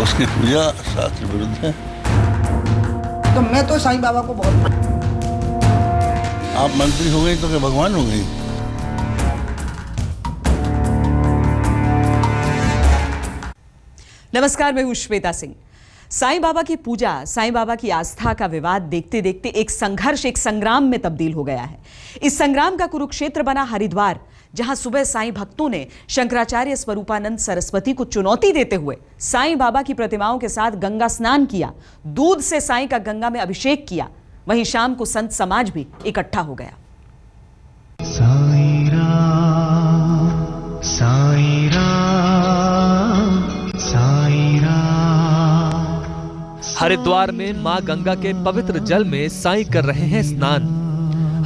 उसकी पूजा शास्त्र विरुद्ध है। तो मैं तो साईं बाबा को बहुत। आप मंत्री हो गई तो क्या भगवान हो गई? नमस्कार, मैं हूं श्वेता सिंह। साईं बाबा की पूजा, साईं बाबा की आस्था का विवाद देखते देखते एक संघर्ष, एक संग्राम में तब्दील हो गया है। इस संग्राम का कुरुक्षेत्र बना हरिद्वार, जहां सुबह साईं भक्तों ने शंकराचार्य स्वरूपानंद सरस्वती को चुनौती देते हुए साईं बाबा की प्रतिमाओं के साथ गंगा स्नान किया, दूध से साईं का गंगा में अभिषेक किया। वहीं शाम को संत समाज भी इकट्ठा हो गया। साईं राम, साईं राम, साईं राम। हरिद्वार में मां गंगा के पवित्र जल में साईं कर रहे हैं स्नान।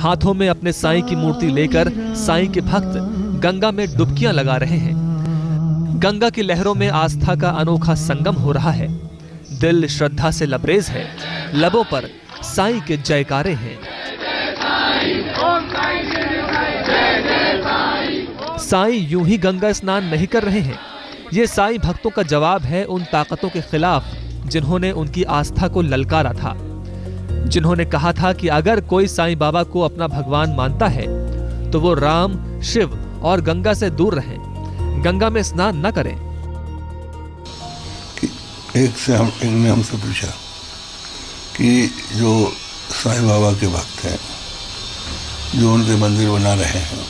हाथों में अपने साईं की मूर्ति लेकर साईं के भक्त गंगा में डुबकियां लगा रहे हैं। गंगा की लहरों में आस्था का अनोखा संगम हो रहा है। दिल श्रद्धा से लबरेज है, लबों पर साईं के जयकारे हैं। साईं यूं ही गंगा स्नान नहीं कर रहे हैं। ये साईं भक्तों का जवाब है उन ताकतों के खिलाफ जिन्होंने उनकी आस्था को ललकारा था, जिन्होंने कहा था कि अगर कोई साईं बाबा को अपना भगवान मानता है तो वो राम, शिव और गंगा से दूर रहें, गंगा में स्नान न करें। एक ने हमसे पूछा कि जो साईं बाबा के भक्त हैं, जो उनके मंदिर बना रहे हैं,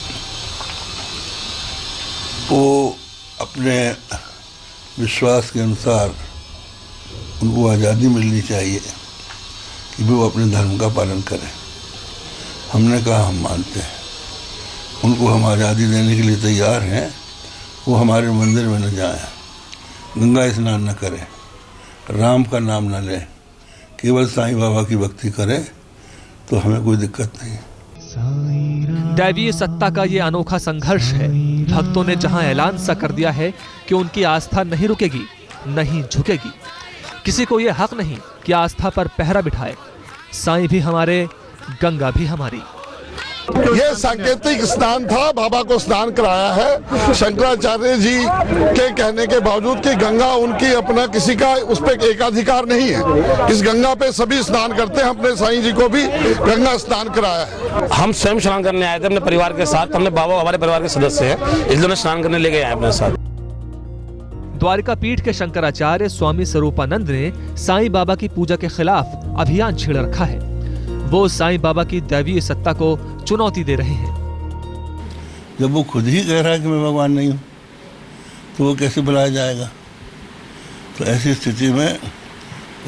वो अपने विश्वास के अनुसार उनको आज़ादी मिलनी चाहिए कि वो अपने धर्म का पालन करें। हमने कहा हम मानते हैं, उनको हम आज़ादी देने के लिए तैयार हैं। वो हमारे मंदिर में न जाएं, गंगा स्नान न करें, राम का नाम न लें, केवल साईं बाबा की भक्ति करें, तो हमें कोई दिक्कत नहीं। दैवीय सत्ता का ये अनोखा संघर्ष है। भक्तों ने जहां ऐलान सा कर दिया है कि उनकी आस्था नहीं रुकेगी, नहीं झुकेगी। किसी को यह हक नहीं कि आस्था पर पहरा बिठाए। साईं भी हमारे, गंगा भी हमारी। ये सांकेतिक स्नान था, बाबा को स्नान कराया है शंकराचार्य जी के कहने के बावजूद कि गंगा उनकी अपना किसी का उस पर एकाधिकार नहीं है। इस गंगा पे सभी स्नान करते हैं। अपने साईं जी को भी गंगा स्नान कराया है। हम स्वयं स्नान करने आए थे अपने परिवार के साथ। हमने बाबा हमारे परिवार के सदस्य हैं, इसलिए उन्हें स्नान करने ले गए अपने साथ। द्वारिका पीठ के शंकराचार्य स्वामी स्वरूपानंद ने साईं बाबा की पूजा के खिलाफ अभियान छेड़ रखा है। वो साईं बाबा की दैवीय सत्ता को चुनौती दे रहे हैं। जब वो खुद ही कह रहा है कि मैं भगवान नहीं हूँ, तो वो कैसे बुलाया जाएगा? तो ऐसी स्थिति में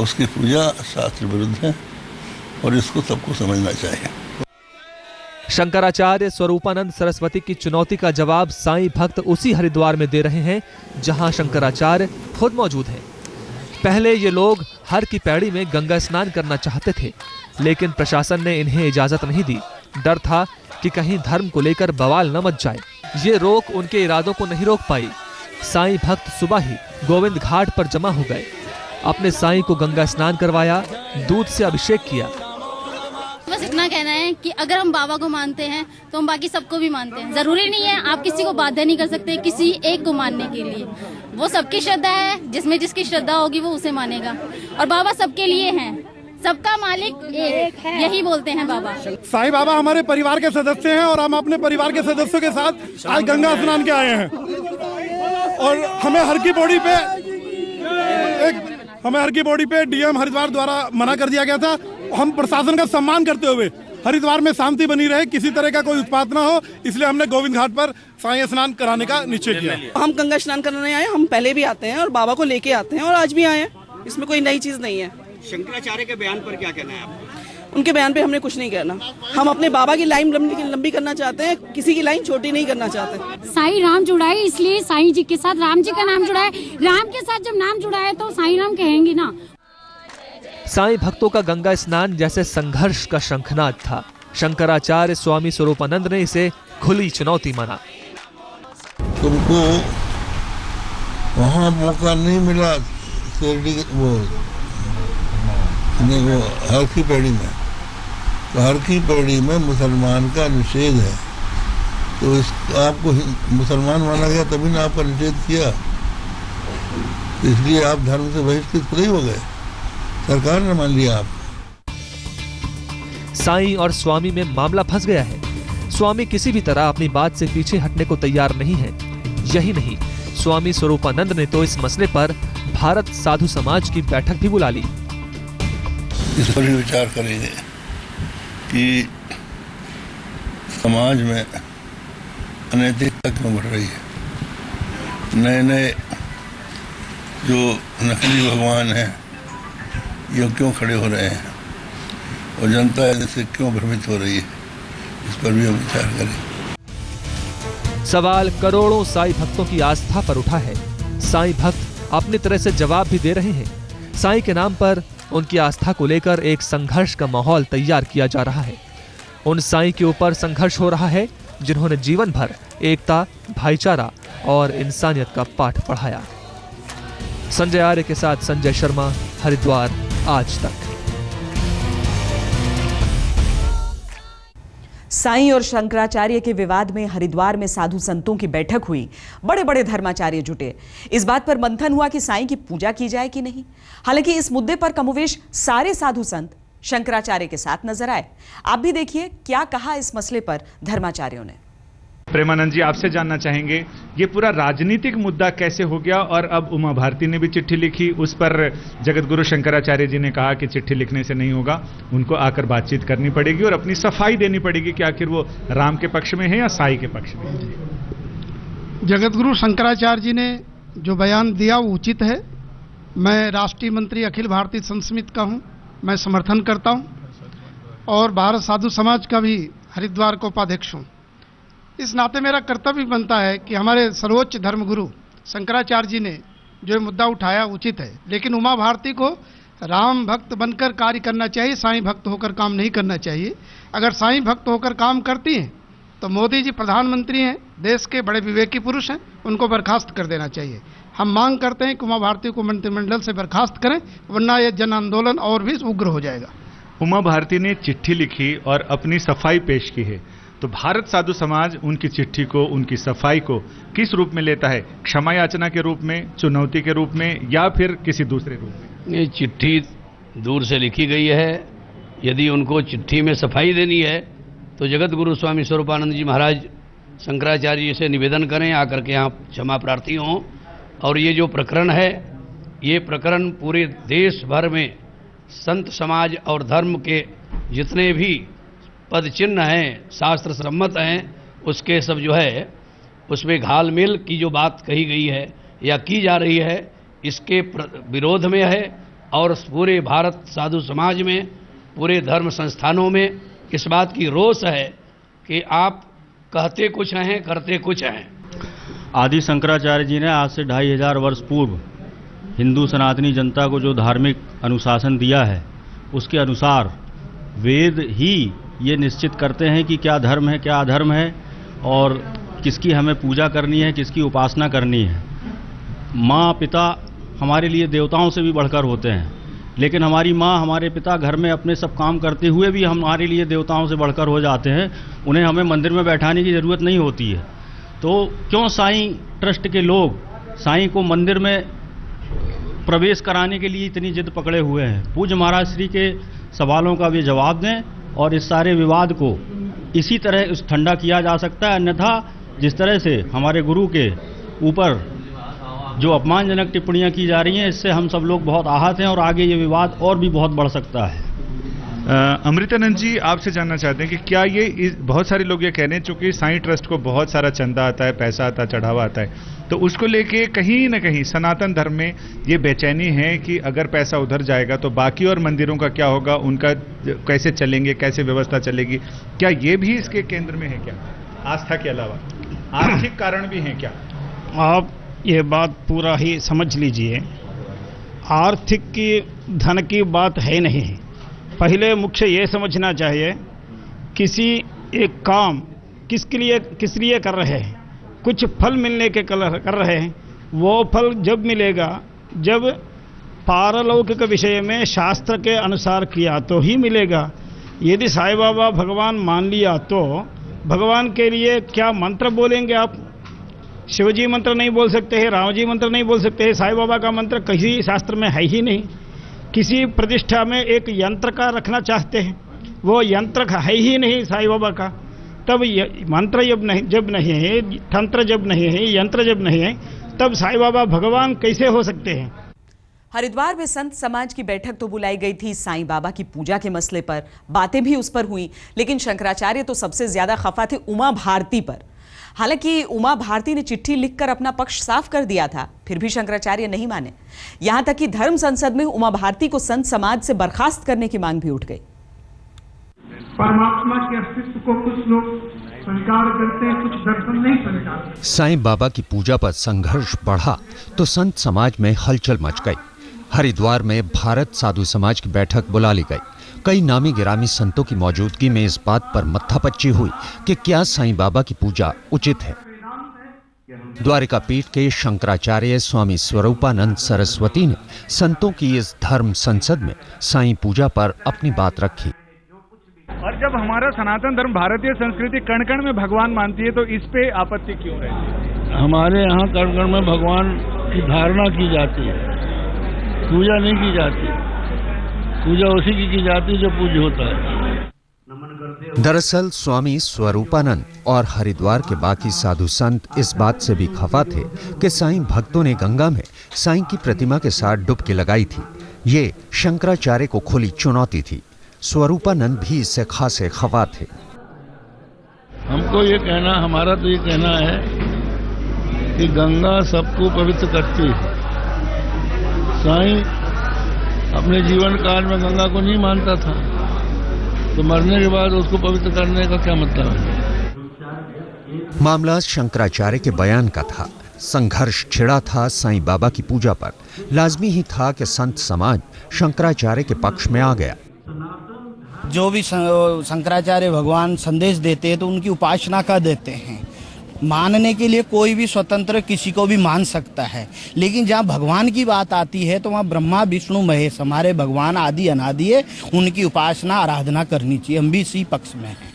उसकी पूजा शास्त्र विरुद्ध है और इसको सबको समझना चाहिए। शंकराचार्य स्वरूपानंद सरस्वती की चुनौती का जवाब साईं भक्त उसी हरिद्वार में दे रहे हैं जहां शंकराचार्य खुद मौजूद हैं। पहले ये लोग हर की पैड़ी में गंगा स्नान करना चाहते थे, लेकिन प्रशासन ने इन्हें इजाजत नहीं दी। डर था कि कहीं धर्म को लेकर बवाल न मच जाए। ये रोक उनके इरादों को नहीं रोक पाई। साईं भक्त सुबह ही गोविंद घाट पर जमा हो गए। अपने साईं को गंगा स्नान करवाया, दूध से अभिषेक किया। बस इतना कहना है कि अगर हम बाबा को मानते हैं तो हम बाकी सबको भी मानते हैं। जरूरी नहीं है, आप किसी को बाध्य नहीं कर सकते किसी एक को मानने के लिए। वो सबकी श्रद्धा है, जिसमें जिसकी श्रद्धा होगी वो उसे मानेगा। और बाबा सबके लिए हैं, सबका मालिक एक है, यही बोलते हैं बाबा। साईं बाबा हमारे परिवार के सदस्य हैं और हम अपने परिवार के सदस्यों के साथ आज गंगा स्नान के आए हैं। और हमें हर की बॉडी पे डीएम हरिद्वार द्वारा मना कर दिया गया था। हम प्रशासन का सम्मान करते हुए हरिद्वार में शांति बनी रहे, किसी तरह का कोई उत्पात ना हो, इसलिए हमने गोविंद घाट पर साईं स्नान कराने का निश्चय किया। हम गंगा स्नान करने आए, हम पहले भी आते हैं और बाबा को लेके आते हैं और आज भी आए हैं। इसमें कोई नई चीज नहीं है। शंकराचार्य के बयान पर क्या कहना है आपका? उनके बयान पे हमने कुछ नहीं कहना। हम अपने बाबा की लाइन लंबी करना चाहते हैं, किसी की लाइन छोटी नहीं करना चाहते। साईं राम जुड़ा है, इसलिए साईं जी के साथ राम जी का नाम जुड़ा है। राम के साथ जब नाम जुड़ा है तो साईं राम कहेंगे ना। साईं भक्तों का गंगा स्नान जैसे संघर्ष का शंखनाद था। शंकराचार्य स्वामी स्वरूपानंद ने इसे खुली चुनौती माना। तुमको वहाँ मौका नहीं मिला, वो हर की पैड़ी में, तो हर की पैड़ी में मुसलमान का निषेध है, तो इस आपको मुसलमान माना गया तभी ना आपका निषेध किया। तो इसलिए आप धर्म से बहिष्कृत खुद ही हो गए, सरकार ने मान लिया आप। साईं और स्वामी में मामला फंस गया है। स्वामी किसी भी तरह अपनी बात से पीछे हटने को तैयार नहीं है। यही नहीं, स्वामी स्वरूपानंद ने तो इस मसले पर भारत साधु समाज की बैठक भी बुला ली। इस पर भी विचार करेंगे कि समाज में अनैतिकता क्यों बढ़ रही है, नए नए जो नकली भगवान हैं ये क्यों खड़े हो रहे हैं और जनता इससे क्यों भ्रमित हो रही है, इस पर भी हम विचार करें। सवाल करोड़ों साईं भक्तों की आस्था पर उठा है। साईं भक्त अपनी तरह से जवाब भी दे रहे हैं। साईं के नाम पर उनकी आस्था को लेकर एक संघर्ष का माहौल तैयार किया जा रहा है। उन साईं के ऊपर संघर्ष हो रहा है जिन्होंने जीवन भर एकता, भाईचारा और इंसानियत का पाठ पढ़ाया। संजय आर्य के साथ संजय शर्मा, हरिद्वार, आज तक। साईं और शंकराचार्य के विवाद में हरिद्वार में साधु संतों की बैठक हुई। बड़े बड़े धर्माचार्य जुटे। इस बात पर मंथन हुआ कि साईं की पूजा की जाए कि नहीं। हालांकि इस मुद्दे पर कमोवेश सारे साधु संत शंकराचार्य के साथ नजर आए। आप भी देखिए क्या कहा इस मसले पर धर्माचार्यों ने। प्रेमानंद जी, आपसे जानना चाहेंगे ये पूरा राजनीतिक मुद्दा कैसे हो गया, और अब उमा भारती ने भी चिट्ठी लिखी, उस पर जगत गुरु शंकराचार्य जी ने कहा कि चिट्ठी लिखने से नहीं होगा, उनको आकर बातचीत करनी पड़ेगी और अपनी सफाई देनी पड़ेगी कि आखिर वो राम के पक्ष में है या साई के पक्ष में। जगत गुरु शंकराचार्य जी ने जो बयान दिया वो उचित है। मैं राष्ट्रीय मंत्री अखिल भारतीय संत समिति का हूँ, मैं समर्थन करता हूँ और भारत साधु समाज का भी हरिद्वार का उपाध्यक्ष हूँ। इस नाते मेरा कर्तव्य बनता है कि हमारे सर्वोच्च धर्मगुरु शंकराचार्य जी ने जो मुद्दा उठाया उचित है, लेकिन उमा भारती को राम भक्त बनकर कार्य करना चाहिए, साईं भक्त होकर काम नहीं करना चाहिए। अगर साईं भक्त होकर काम करती हैं तो मोदी जी प्रधानमंत्री हैं, देश के बड़े विवेकी पुरुष हैं, उनको बर्खास्त कर देना चाहिए। हम मांग करते हैं कि उमा भारती को मंत्रिमंडल से बर्खास्त करें, वरना यह जन आंदोलन और भी उग्र हो जाएगा। उमा भारती ने चिट्ठी लिखी और अपनी सफाई पेश की है, तो भारत साधु समाज उनकी चिट्ठी को, उनकी सफाई को किस रूप में लेता है? क्षमा याचना के रूप में, चुनौती के रूप में, या फिर किसी दूसरे रूप में? ये चिट्ठी दूर से लिखी गई है। यदि उनको चिट्ठी में सफाई देनी है तो जगत गुरु स्वामी स्वरूपानंद जी महाराज शंकराचार्य जी से निवेदन करें, आकर के यहाँ क्षमा प्रार्थी हों। और ये जो प्रकरण है, ये प्रकरण पूरे देश भर में संत समाज और धर्म के जितने भी पद चिन्ह हैं, शास्त्र सम्मत हैं, उसके सब जो है उसमें घालमेल की जो बात कही गई है या की जा रही है, इसके विरोध में है। और पूरे भारत साधु समाज में, पूरे धर्म संस्थानों में इस बात की रोष है कि आप कहते कुछ हैं, करते कुछ हैं। आदि शंकराचार्य जी ने आज से 2500 वर्ष पूर्व हिंदू सनातनी जनता को जो धार्मिक अनुशासन दिया है, उसके अनुसार वेद ही ये निश्चित करते हैं कि क्या धर्म है, क्या अधर्म है, और किसकी हमें पूजा करनी है, किसकी उपासना करनी है। माँ पिता हमारे लिए देवताओं से भी बढ़कर होते हैं, लेकिन हमारी माँ, हमारे पिता घर में अपने सब काम करते हुए भी हमारे लिए देवताओं से बढ़कर हो जाते हैं। उन्हें हमें मंदिर में बैठाने की ज़रूरत नहीं होती है। तो क्यों साईं ट्रस्ट के लोग साईं को मंदिर में प्रवेश कराने के लिए इतनी जिद पकड़े हुए हैं? पूज्य महाराज श्री के सवालों का भी जवाब दें और इस सारे विवाद को इसी तरह ठंडा किया जा सकता है। अन्यथा जिस तरह से हमारे गुरु के ऊपर जो अपमानजनक टिप्पणियां की जा रही हैं, इससे हम सब लोग बहुत आहत हैं और आगे ये विवाद और भी बहुत बढ़ सकता है। अमृतानंद जी, आपसे जानना चाहते हैं कि क्या ये बहुत सारे लोग ये कह रहे हैं, चूंकि साईं ट्रस्ट को बहुत सारा चंदा आता है, पैसा आता है, चढ़ावा आता है, तो उसको लेके कहीं ना कहीं सनातन धर्म में ये बेचैनी है कि अगर पैसा उधर जाएगा तो बाकी और मंदिरों का क्या होगा, उनका कैसे चलेंगे, कैसे व्यवस्था चलेगी? क्या ये भी इसके केंद्र में है? क्या आस्था के अलावा आर्थिक कारण भी हैं क्या? आप ये बात पूरा ही समझ लीजिए। आर्थिक की, धन की बात है नहीं। पहले मुख्य ये समझना चाहिए किसी एक काम किस लिए कर रहे हैं। कुछ फल मिलने के कर रहे हैं, वो फल जब मिलेगा जब पारलौकिक विषय में शास्त्र के अनुसार किया तो ही मिलेगा। यदि साईं बाबा भगवान मान लिया तो भगवान के लिए क्या मंत्र बोलेंगे आप? शिवजी मंत्र नहीं बोल सकते हैं, राम जी मंत्र नहीं बोल सकते हैं, साईं बाबा का मंत्र किसी शास्त्र में है ही नहीं। किसी प्रतिष्ठा में एक यंत्र का रखना चाहते हैं, वो यंत्र है ही नहीं साईं बाबा का। तब मंत्र जब नहीं है, तंत्र जब नहीं है, यंत्र जब नहीं है, तब साईं बाबा भगवान कैसे हो सकते हैं। हरिद्वार में संत समाज की बैठक तो बुलाई गई थी साईं बाबा की पूजा के मसले पर, बातें भी उस पर हुई, लेकिन शंकराचार्य तो सबसे ज्यादा खफा थे उमा भारती पर। हालांकि उमा भारती ने चिट्ठी लिखकर अपना पक्ष साफ कर दिया था, फिर भी शंकराचार्य नहीं माने। यहां तक कि धर्म संसद में उमा भारती को संत समाज से बर्खास्त करने की मांग भी उठ गई। परमात्मा के अस्तित्व को कुछ लोग स्वीकार करते हैं, कुछ दर्शन नहीं स्वीकार करते। साईं बाबा की पूजा पर संघर्ष बढ़ा तो संत समाज में हलचल मच गई। हरिद्वार में भारत साधु समाज की बैठक बुला ली गई। कई नामी गिरामी संतों की मौजूदगी में इस बात पर मत्थापच्ची हुई कि क्या साईं बाबा की पूजा उचित है। द्वारिका पीठ के शंकराचार्य स्वामी स्वरूपानंद सरस्वती ने संतों की इस धर्म संसद में साईं पूजा पर अपनी बात रखी। और जब हमारा सनातन धर्म भारतीय संस्कृति कण कण में भगवान मानती है तो इस पे आपत्ति क्यों है? हमारे यहाँ कण कण में भगवान की धारणा की जाती है, पूजा नहीं की जाती। पूजा उसी की जाती है जो पूज्य होता है। दरअसल स्वामी स्वरूपानंद और हरिद्वार के बाकी साधु संत इस बात से भी खफा थे कि साईं भक्तों ने गंगा में साईं की प्रतिमा के साथ डुबकी लगाई थी। ये शंकराचार्य को खुली चुनौती थी। स्वरूपानंद भी इससे खासे खफा थे। हमको ये कहना, हमारा तो ये कहना है कि गंगा सबको पवित्र करती है। साईं अपने जीवन काल में गंगा को नहीं मानता था, तो मरने के बाद उसको पवित्र करने का क्या मतलब है? मामला शंकराचार्य के बयान का था। संघर्ष छिड़ा था साईं बाबा की पूजा पर। लाजमी ही था कि संत समाज शंकराचार्य के पक्ष में आ गया। जो भी शंकराचार्य भगवान संदेश देते हैं तो उनकी उपासना का देते हैं। मानने के लिए कोई भी स्वतंत्र किसी को भी मान सकता है, लेकिन जहाँ भगवान की बात आती है तो वहाँ ब्रह्मा विष्णु महेश हमारे भगवान आदि अनादि है, उनकी उपासना आराधना करनी चाहिए। हम भी इसी पक्ष में हैं।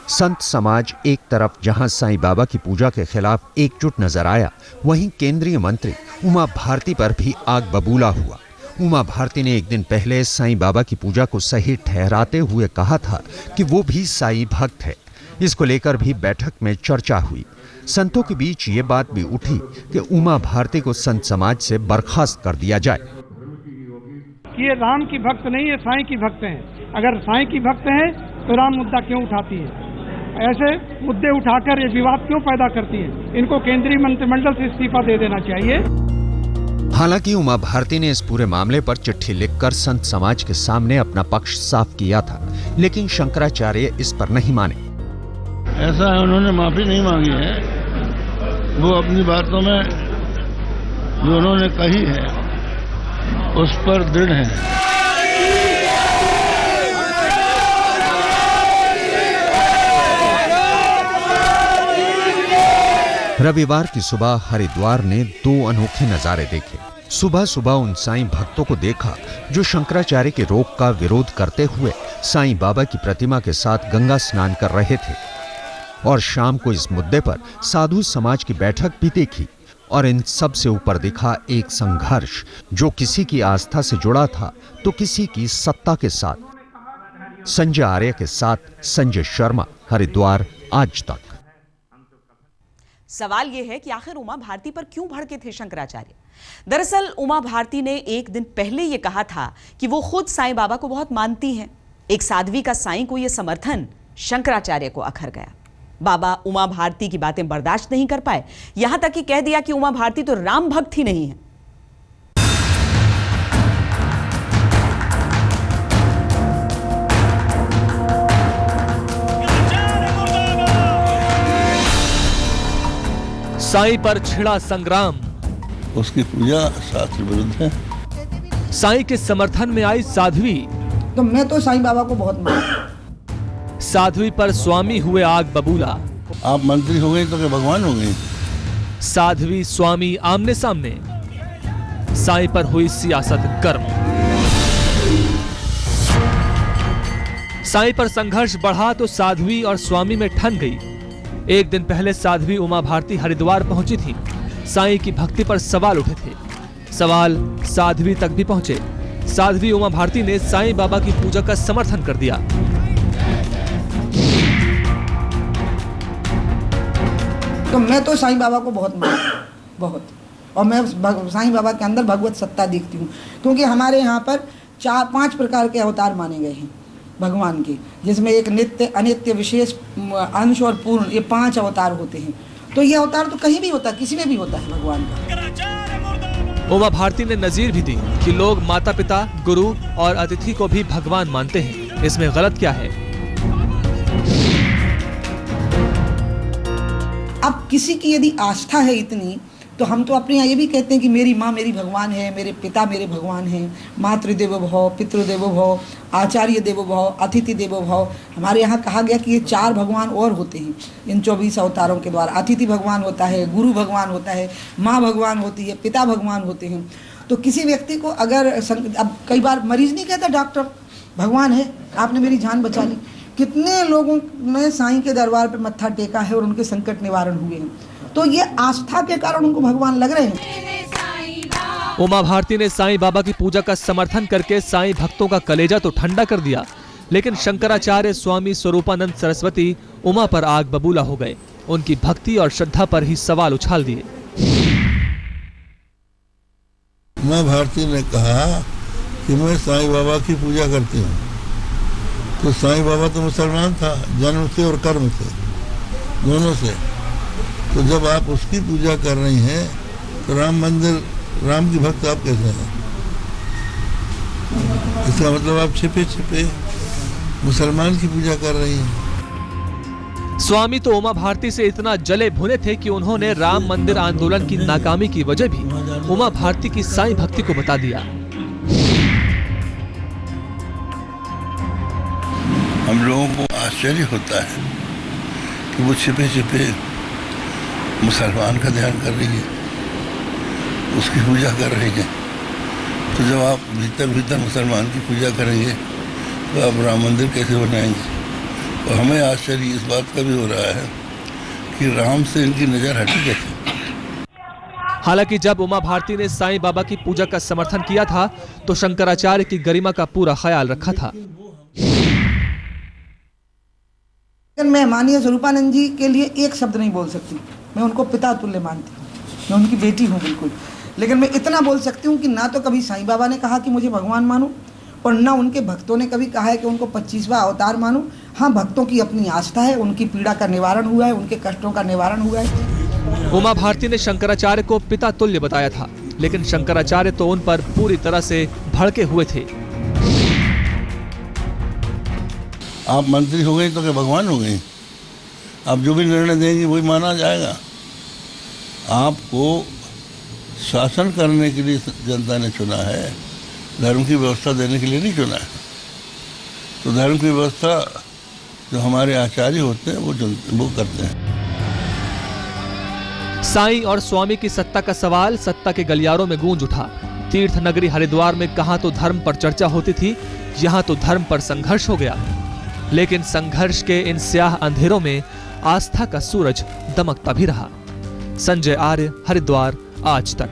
संत समाज एक तरफ जहां साईं बाबा की पूजा के खिलाफ एकजुट नजर आया, वहीं केंद्रीय मंत्री उमा भारती पर भी आग बबूला हुआ। उमा भारती ने एक दिन पहले साईं बाबा की पूजा को सही ठहराते हुए कहा था कि वो भी साईं भक्त है। इसको लेकर भी बैठक में चर्चा हुई। संतों के बीच ये बात भी उठी कि उमा भारती को संत समाज से बर्खास्त कर दिया जाए। ये राम की भक्त नहीं है, साईं की भक्त हैं। अगर साईं की भक्त हैं तो राम मुद्दा क्यों उठाती है? ऐसे मुद्दे उठाकर ये विवाद क्यों पैदा करती है? इनको केंद्रीय मंत्रिमंडल से इस्तीफा दे देना चाहिए। हालांकि उमा भारती ने इस पूरे मामले पर चिट्ठी लिखकर संत समाज के सामने अपना पक्ष साफ किया था, लेकिन शंकराचार्य इस पर नहीं माने। ऐसा है, उन्होंने माफी नहीं मांगी है। वो अपनी बातों में जो उन्होंने कही है उस पर दृढ़ है। रविवार की सुबह हरिद्वार ने दो अनोखे नजारे देखे। सुबह सुबह उन साईं भक्तों को देखा जो शंकराचार्य के रोक का विरोध करते हुए साईं बाबा की प्रतिमा के साथ गंगा स्नान कर रहे थे, और शाम को इस मुद्दे पर साधु समाज की बैठक भी देखी। और इन सब से ऊपर दिखा एक संघर्ष जो किसी की आस्था से जुड़ा था तो किसी की सत्ता के साथ। संजय आर्य के साथ संजय शर्मा, हरिद्वार आज तक। सवाल यह है कि आखिर उमा भारती पर क्यों भड़के थे शंकराचार्य? दरअसल उमा भारती ने एक दिन पहले यह कहा था कि वो खुद साईं बाबा को बहुत मानती हैं। एक साध्वी का साईं को यह समर्थन शंकराचार्य को अखर गया। बाबा उमा भारती की बातें बर्दाश्त नहीं कर पाए, यहां तक कि कह दिया कि उमा भारती तो राम भक्त ही नहीं है। साईं पर छिड़ा संग्राम। उसकी पूजा शास्त्र विरुद्ध है। साईं के समर्थन में आई साध्वी। तो मैं तो साईं बाबा को बहुत मानता। साध्वी पर स्वामी हुए आग बबूला। आप मंत्री हो गए तो क्या भगवान हो गए? साध्वी स्वामी आमने सामने। साईं पर हुई सियासत गर्म। साईं पर संघर्ष बढ़ा तो साध्वी और स्वामी में ठन गई। एक दिन पहले साध्वी उमा भारती हरिद्वार पहुंची थी। साईं की भक्ति पर सवाल उठे थे। सवाल साध्वी तक भी पहुंचे। साध्वी उमा भारती ने साईं बाबा की पूजा का समर्थन कर दिया। तो मैं तो साईं बाबा को बहुत मानती हूँ, बहुत, और मैं साईं बाबा के अंदर भगवत सत्ता देखती हूँ, क्योंकि हमारे यहाँ पर 4-5 प्रकार के अवतार माने गए हैं भगवान के, जिसमें एक नित्य, अनित्य, विशेष, अंश और पूर्ण, ये 5 अवतार होते हैं। तो ये अवतार तो कहीं भी होता है, किसी में भी होता है भगवान का। उमा भारती ने नजीर भी दी कि लोग माता पिता, गुरु और अतिथि को भी भगवान मानते हैं। इसमें गलत क्या है? अब किसी की यदि आस्था है इतनी, तो हम तो अपने यहाँ ये भी कहते हैं कि मेरी माँ मेरी भगवान है, मेरे पिता मेरे भगवान हैं, मातृदेवो भव, पितृदेवो भव, आचार्य देवो भव, अतिथि देवो भव। हमारे यहाँ कहा गया कि ये 4 भगवान और होते हैं इन 24 अवतारों के द्वारा। अतिथि भगवान होता है, गुरु भगवान होता है, माँ भगवान होती है, पिता भगवान होते हैं। तो किसी व्यक्ति को अगर अब कई बार मरीज नहीं कहता डॉक्टर भगवान है, आपने मेरी जान बचा ली। कितने लोगों ने साईं के दरबार पर मत्था टेका है और उनके संकट निवारण हुए हैं। तो ये आस्था के कारण उनको भगवान लग रहे हैं। उमा भारती ने साईं बाबा की पूजा का समर्थन करके साईं भक्तों का कलेजा तो ठंडा कर दिया, लेकिन शंकराचार्य स्वामी स्वरूपानंद सरस्वती उमा पर आग बबूला हो गए। उनकी भक्ति और श्रद्धा पर ही सवाल उछाल दिए। उमा भारती ने कहा कि मैं साईं बाबा की पूजा करती हूँ। तो साईं बाबा तो मुसलमान था, जन्म से और कर्म से, दोनों से। तो जब आप उसकी पूजा कर रही हैं तो राम मंदिर, राम की भक्त आप कैसे हैं? इसका मतलब आप छिपे छिपे मुसलमान की पूजा कर रही हैं। स्वामी तो उमा भारती से इतना जले भुने थे कि उन्होंने राम मंदिर आंदोलन की नाकामी की वजह भी उमा भारती की साईं भक्ति को बता दिया। हम लोगों को आश्चर्य होता है कि वो छिपे छिपे मुसलमान का ध्यान कर रही है, उसकी पूजा कर रही है। तो जब आप भीतर भीतर मुसलमान की पूजा करेंगे तो आप राम मंदिर कैसे बनाएंगे? और हमें आश्चर्य इस बात का भी हो रहा है कि राम से इनकी नज़र हटी कैसे। हालांकि जब उमा भारती ने साईं बाबा की पूजा का समर्थन किया था तो शंकराचार्य की गरिमा का पूरा ख्याल रखा था। मैं माननीय स्वरूपानंद जी के लिए एक शब्द नहीं बोल सकती। मैं उनको पिता तुल्य मानती हूँ, मैं उनकी बेटी हूँ बिल्कुल। लेकिन मैं इतना बोल सकती हूँ कि ना तो कभी साईं बाबा ने कहा कि मुझे भगवान मानो, और ना उनके भक्तों ने कभी कहा है कि उनको 25वां अवतार मानो। हाँ, भक्तों की अपनी आस्था है, उनकी पीड़ा का निवारण हुआ है, उनके कष्टों का निवारण हुआ है। उमा भारती ने शंकराचार्य को पिता तुल्य बताया था, लेकिन शंकराचार्य तो उन पर पूरी तरह से भड़के हुए थे। आप मंत्री हो गई तो क्या भगवान हो गई? आप जो भी निर्णय देंगे वही माना जाएगा। आपको शासन करने के लिए जनता ने चुना है, धर्म की व्यवस्था देने के लिए नहीं चुना है। तो धर्म की व्यवस्था जो हमारे आचार्य होते हैं वो करते हैं। साईं और स्वामी की सत्ता का सवाल सत्ता के गलियारों में गूंज उठा। तीर्थ नगरी हरिद्वार में कहां तो धर्म पर चर्चा होती थी, यहां तो धर्म पर संघर्ष हो गया। लेकिन संघर्ष के इन स्याह अंधेरों में आस्था का सूरज दमकता भी रहा। संजय आर्य, हरिद्वार, आज तक।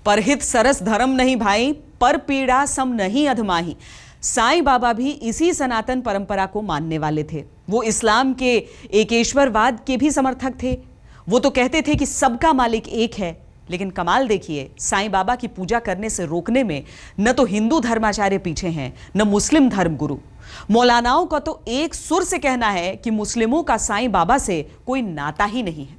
परहित सरस धर्म नहीं भाई, पर पीड़ा सम नहीं अधमाही। साईं बाबा भी इसी सनातन परंपरा को मानने वाले थे। वो इस्लाम के एकेश्वरवाद के भी समर्थक थे। वो तो कहते थे कि सबका मालिक एक है। लेकिन कमाल देखिए, साईं बाबा की पूजा करने से रोकने में न तो हिंदू धर्माचार्य पीछे हैं, न मुस्लिम धर्मगुरु। मौलानाओं का तो एक सुर से कहना है कि मुस्लिमों का साईं बाबा से कोई नाता ही नहीं है।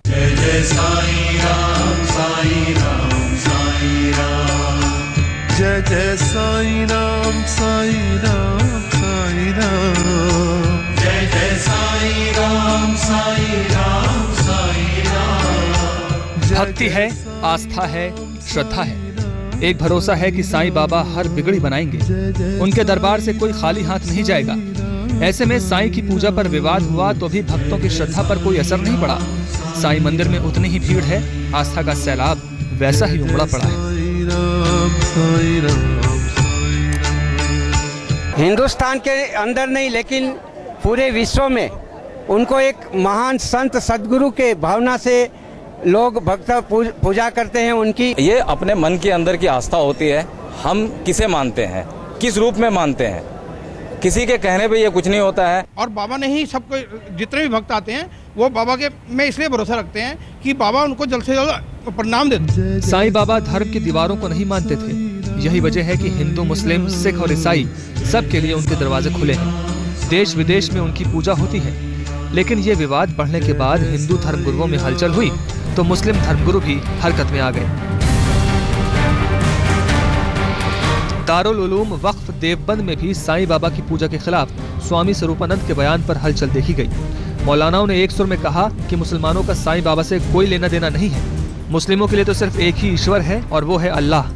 जय जय साईं राम, साईं राम, साईं राम। जय जय साईं राम, साईं राम, साईं राम। जय जय साईं राम, साईं राम, साईं राम। भक्ति है, आस्था है, श्रद्धा है। एक भरोसा है कि साईं बाबा हर बिगड़ी बनाएंगे। उनके दरबार से कोई खाली हाथ नहीं जाएगा। ऐसे में साईं की पूजा पर विवाद हुआ तो भी भक्तों की श्रद्धा पर कोई असर नहीं पड़ा। साईं मंदिर में उतनी ही भीड़ है, आस्था का सैलाब वैसा ही उमड़ा पड़ा है। हिंदुस्तान के अंदर नहीं लेकिन पूरे विश्व में उनको एक महान संत सदगुरु के भावना से लोग भक्त पूजा करते हैं उनकी। ये अपने मन के अंदर की आस्था होती है, हम किसे मानते हैं, किस रूप में मानते हैं, किसी के कहने पे ये कुछ नहीं होता है। और बाबा ने ही सबको, जितने भी भक्त आते हैं वो बाबा के में इसलिए भरोसा रखते हैं कि बाबा उनको जल्द से जल्द प्रणाम देते। साईं बाबा धर्म की दीवारों को नहीं मानते थे। यही वजह है कि हिंदू, मुस्लिम, सिख और ईसाई सबके लिए उनके दरवाजे खुले हैं। देश विदेश में उनकी पूजा होती है। लेकिन ये विवाद बढ़ने के बाद हिंदू धर्मगुरुओं में हलचल हुई तो मुस्लिम धर्मगुरु भी हरकत में आ गए। दारुल उलूम वक्फ देवबंद में भी साईं बाबा की पूजा के खिलाफ स्वामी स्वरूपानंद के बयान पर हलचल देखी गई। मौलानाओं ने एक सुर में कहा कि मुसलमानों का साईं बाबा से कोई लेना देना नहीं है। मुस्लिमों के लिए तो सिर्फ एक ही ईश्वर है और वो है अल्लाह।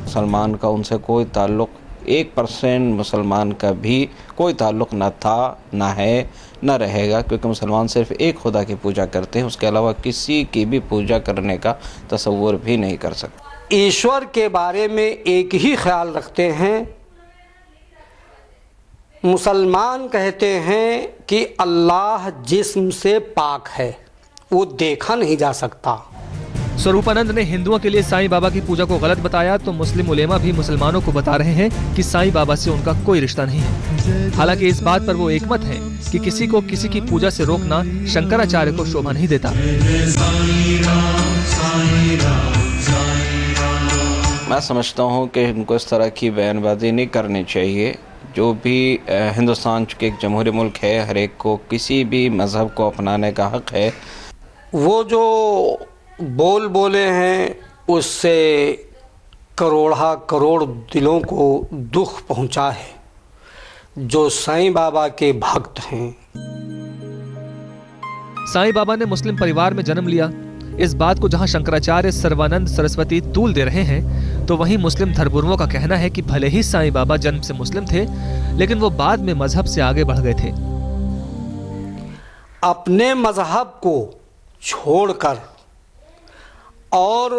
मुसलमान का उनसे कोई ताल्लुक, 1% मुसलमान का भी कोई ताल्लुक न था, न है, न रहेगा, क्योंकि मुसलमान सिर्फ एक खुदा की पूजा करते हैं। उसके अलावा किसी की भी पूजा करने का तसव्वुर भी नहीं कर सकते। ईश्वर के बारे में एक ही ख्याल रखते हैं। मुसलमान कहते हैं कि अल्लाह जिस्म से पाक है, वो देखा नहीं जा सकता। स्वरूपानंद ने हिंदुओं के लिए साईं बाबा की पूजा को गलत बताया तो मुस्लिम उलेमा भी मुसलमानों को बता रहे हैं कि साईं बाबा से उनका कोई रिश्ता नहीं है। हालांकि इस बात पर वो एकमत हैं कि किसी को किसी की पूजा से रोकना शंकराचार्य को शोभा नहीं देता। मैं समझता हूँ कि इनको इस तरह की बयानबाजी नहीं करनी चाहिए। जो भी हिंदुस्तान के एक जमहूरी मुल्क है, हर एक को किसी भी मज़हब को अपनाने का हक़ है। वो जो बोले हैं उससे करोड़ा करोड़ दिलों को दुख पहुंचा है। जो साईं बाबा के भक्त हैं। साईं बाबा ने मुस्लिम परिवार में जन्म लिया। इस बात को जहां शंकराचार्य, सर्वानंद सरस्वती तूल दे रहे हैं तो वहीं मुस्लिम धर्मगुरुओं का कहना है कि भले ही साईं बाबा जन्म से मुस्लिम थे लेकिन वो बाद में मजहब से आगे बढ़ गए थे। अपने मजहब को छोड़कर और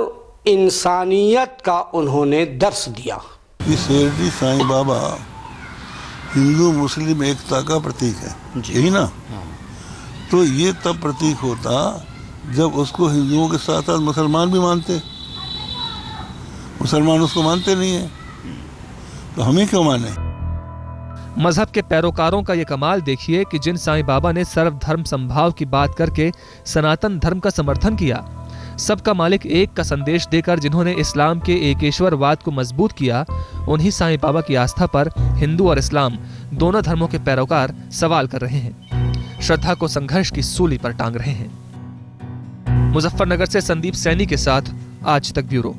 इंसानियत का उन्होंने दर्श दिया। ये शिरडी साईं बाबा हिंदू मुस्लिम एकता का प्रतीक है, यही ना? तो ये तब प्रतीक होता जब उसको हिंदुओं के साथ साथ मुसलमान भी मानते। मुसलमान उसको मानते नहीं है तो हमें क्यों माने? मजहब के पैरोकारों का ये कमाल देखिए कि जिन साईं बाबा ने सर्वधर्म संभाव की बात करके सनातन धर्म का समर्थन किया, सबका मालिक एक का संदेश देकर जिन्होंने इस्लाम के एकेश्वरवाद को मजबूत किया, उन्हीं साईं बाबा की आस्था पर हिंदू और इस्लाम दोनों धर्मों के पैरोकार सवाल कर रहे हैं, श्रद्धा को संघर्ष की सूली पर टांग रहे हैं। मुजफ्फरनगर से संदीप सैनी के साथ आज तक ब्यूरो।